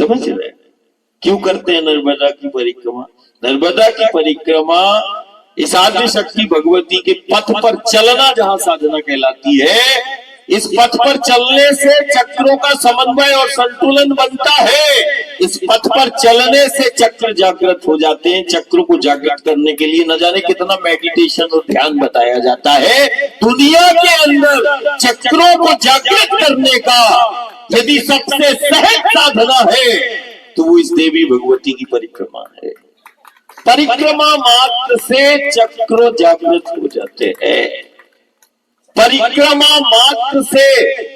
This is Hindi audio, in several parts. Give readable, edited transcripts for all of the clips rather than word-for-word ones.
समझ रहे? क्यों करते हैं नर्मदा की परिक्रमा? नर्मदा की परिक्रमा इस आदि शक्ति भगवती के पथ पर चलना जहां साधना कहलाती है। इस पथ पर चलने से चक्रों का समन्वय और संतुलन बनता है। इस पथ पर चलने से चक्र जागृत हो जाते हैं। चक्रों को जागृत करने के लिए न जाने कितना मेडिटेशन और ध्यान बताया जाता है। दुनिया के अंदर चक्रों को जागृत करने का यदि सबसे सहज साधना है तो वो इस देवी भगवती की परिक्रमा है। परिक्रमा मात्र से चक्र जागृत हो जाते हैं। परिक्रमा मात्र से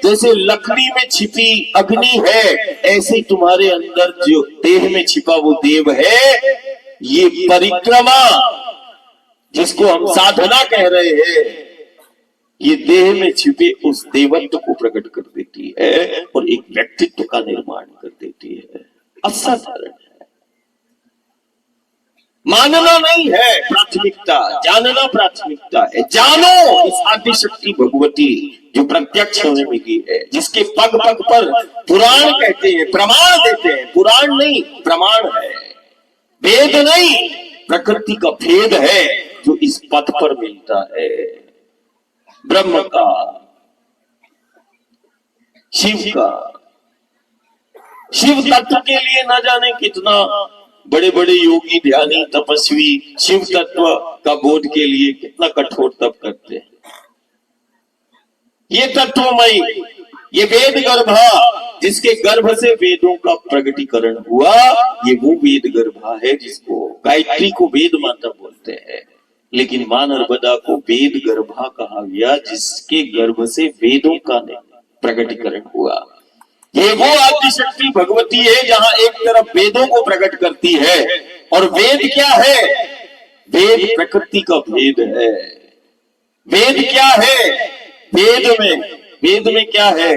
जैसे लकड़ी में छिपी अग्नि है, ऐसे तुम्हारे अंदर जो देह में छिपा वो देव है। ये परिक्रमा जिसको हम साधना कह रहे हैं, ये देह में छिपे उस देवत्व को प्रकट कर देती है और एक व्यक्तित्व का निर्माण कर देती है। असाधारण है। मानना नहीं है प्राथमिकता, जानना प्राथमिकता है। जानो इस आदिशक्ति भगवती जो प्रत्यक्ष हमें मिली है, जिसके पग पग पर पुराण कहते हैं, प्रमाण देते हैं। पुराण नहीं, प्रमाण है। भेद नहीं, प्रकृति का भेद है जो इस पथ पर मिलता है। ब्रह्म का, शिव का। शिव तत्व के लिए न जाने कितना बड़े बड़े योगी, ध्यानी, तपस्वी शिव तत्व का बोध के लिए कितना कठोर तप करते हैं। ये तत्वमयी, ये वेद गर्भा जिसके गर्भ से वेदों का प्रगटीकरण हुआ, ये वो वेद गर्भा है जिसको गायत्री को वेद माता बोलते हैं, लेकिन मां नर्मदा को वेद गर्भा कहा गया जिसके गर्भ से वेदों का प्रगटीकरण हुआ। ये वो आदिशक्ति भगवती है जहां एक तरफ वेदों को प्रकट करती है, और वेद क्या है? वेद प्रकृति का भेद है। वेद क्या है? वेद में क्या है?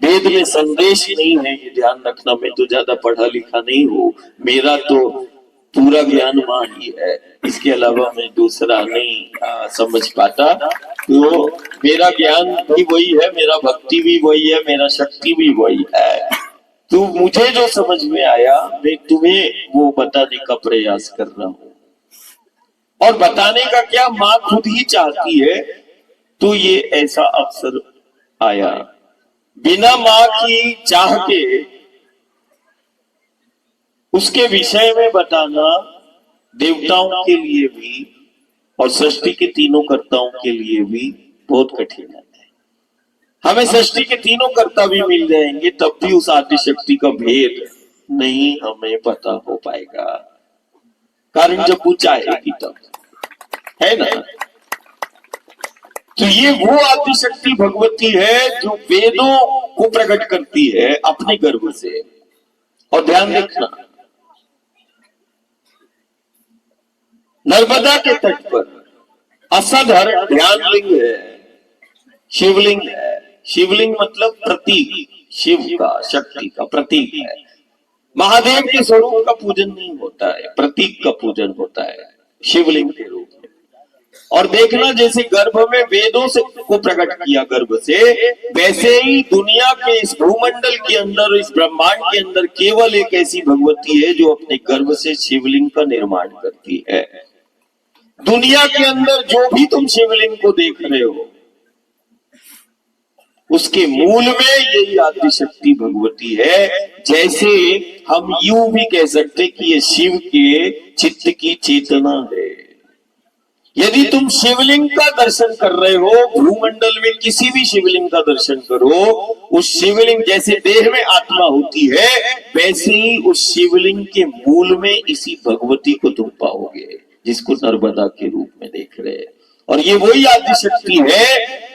वेद में संदेश नहीं है, ये ध्यान रखना। मैं तो ज्यादा पढ़ा लिखा नहीं हूं, मेरा तो पूरा ज्ञान मां ही है, इसके अलावा मैं दूसरा नहीं समझ पाता। तो मेरा ज्ञान भी वही है, मेरा भक्ति भी वही है, मेरा शक्ति भी वही है। तो मुझे जो समझ में आया मैं तुम्हें वो बताने का प्रयास कर रहा हूं। और बताने का क्या, मां खुद ही चाहती है तो ये ऐसा अवसर आया। बिना मां की चाह के उसके विषय में बताना देवताओं के लिए भी और सृष्टि के तीनों कर्ताओं के लिए भी बहुत कठिन है। हमें सृष्टि के तीनों कर्ता भी मिल जाएंगे तब भी उस आदिशक्ति का भेद नहीं हमें पता हो पाएगा। कारण जब वो चाहेगी तब, है ना। तो ये वो आदिशक्ति भगवती है जो वेदों को प्रकट करती है अपने गर्भ से। और ध्यान रखना, नर्मदा के तट पर असाधारण ध्यान लिंग है, शिवलिंग है। शिवलिंग मतलब प्रतीक, शिव का, शक्ति का प्रतीक है। महादेव के स्वरूप का पूजन नहीं होता है, प्रतीक का पूजन होता है शिवलिंग के रूप में। और देखना, जैसे गर्भ में वेदों से को प्रकट किया गर्भ से, वैसे ही दुनिया के इस भूमंडल के अंदर, इस ब्रह्मांड के अंदर केवल एक ऐसी भगवती है जो अपने गर्भ से शिवलिंग का निर्माण करती है। दुनिया के अंदर जो भी तुम शिवलिंग को देख रहे हो उसके मूल में यही आदिशक्ति भगवती है। जैसे हम यूं भी कह सकते कि ये शिव के चित्त की चेतना है। यदि तुम शिवलिंग का दर्शन कर रहे हो, भूमंडल में किसी भी शिवलिंग का दर्शन करो, उस शिवलिंग जैसे देह में आत्मा होती है, वैसे ही उस शिवलिंग के मूल में इसी भगवती को तुम पाओगे जिसको नर्मदा के रूप में देख रहे हैं। और ये वही आदिशक्ति है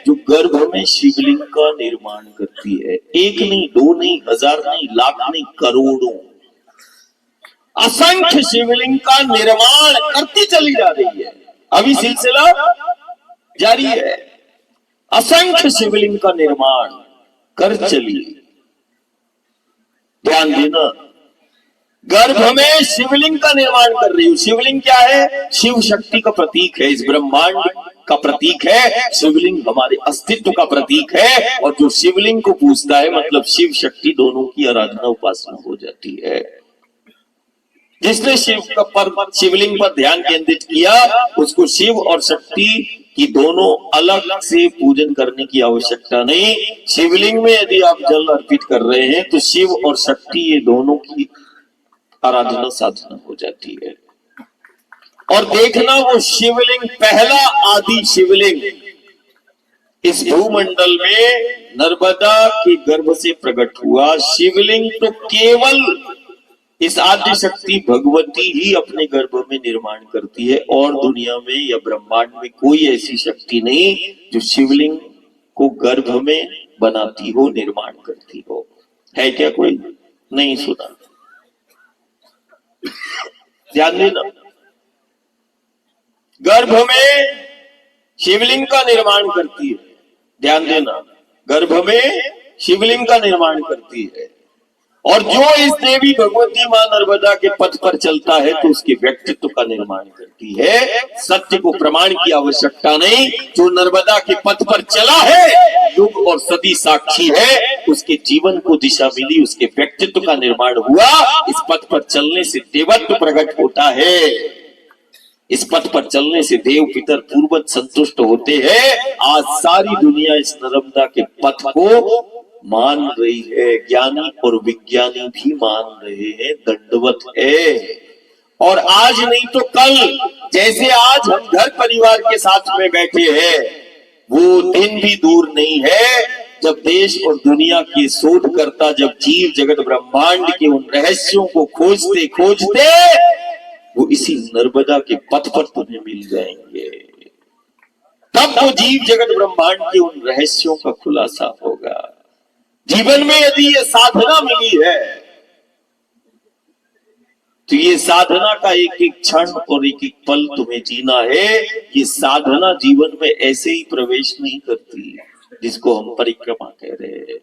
जो गर्भ में शिवलिंग का निर्माण करती है। एक नहीं, दो नहीं, हजार नहीं, लाख नहीं, करोड़ों, असंख्य शिवलिंग का निर्माण करती चली जा रही है। अभी सिलसिला जारी है। असंख्य शिवलिंग का निर्माण कर चली। ध्यान देना, गर्भ में शिवलिंग का निर्माण कर रही हूं। शिवलिंग क्या है? शिव शक्ति का प्रतीक है। इस ब्रह्मांड का प्रतीक है, शिवलिंग हमारे अस्तित्व का प्रतीक है। और जो शिवलिंग को पूजता है मतलब शिव शक्ति दोनों की आराधना उपासना हो जाती है। जिसने शिवलिंग पर ध्यान केंद्रित किया उसको शिव और शक्ति की दोनों अलग से पूजन करने की आवश्यकता नहीं। शिवलिंग में यदि आप जल अर्पित कर रहे हैं तो शिव और शक्ति ये दोनों की आराधना साधना हो जाती है। और देखना वो शिवलिंग पहला आदि शिवलिंग इस भूमंडल में नर्मदा के गर्भ से प्रकट हुआ। शिवलिंग तो केवल इस आदि शक्ति भगवती ही अपने गर्भ में निर्माण करती है और दुनिया में या ब्रह्मांड में कोई ऐसी शक्ति नहीं जो शिवलिंग को गर्भ में बनाती हो, निर्माण करती हो। है क्या कोई? नहीं सुना? ध्यान देना, गर्भ में शिवलिंग का निर्माण करती है। ध्यान देना, गर्भ में शिवलिंग का निर्माण करती है। और जो इस देवी भगवती मां नर्मदा के पथ पर चलता है तो उसके व्यक्तित्व का निर्माण करती है। सत्य को प्रमाण की आवश्यकता नहीं, जो नर्मदा के पथ पर चला है, युग और सदी साक्षी है, उसके जीवन को दिशा मिली, उसके व्यक्तित्व का निर्माण हुआ। इस पथ पर चलने से देवत्व प्रकट होता है। इस पथ पर चलने से देव पितर पूर्वज संतुष्ट होते हैं। आज सारी दुनिया इस नर्मदा के पथ को मान रही है, ज्ञानी और विज्ञानी भी मान रहे हैं, दंडवत है। और आज नहीं तो कल, जैसे आज हम घर परिवार के साथ में बैठे हैं, वो दिन भी दूर नहीं है जब देश और दुनिया के शोधकर्ता जब जीव जगत ब्रह्मांड के उन रहस्यों को खोजते खोजते वो इसी नर्मदा के पथ पर तुम्हें मिल जाएंगे। तब वो जीव जगत ब्रह्मांड के उन रहस्यों का खुलासा होगा। जीवन में यदि ये साधना मिली है तो ये साधना का एक एक क्षण और एक एक पल तुम्हें जीना है। ये साधना जीवन में ऐसे ही प्रवेश नहीं करती जिसको हम परिक्रमा कह रहे हैं।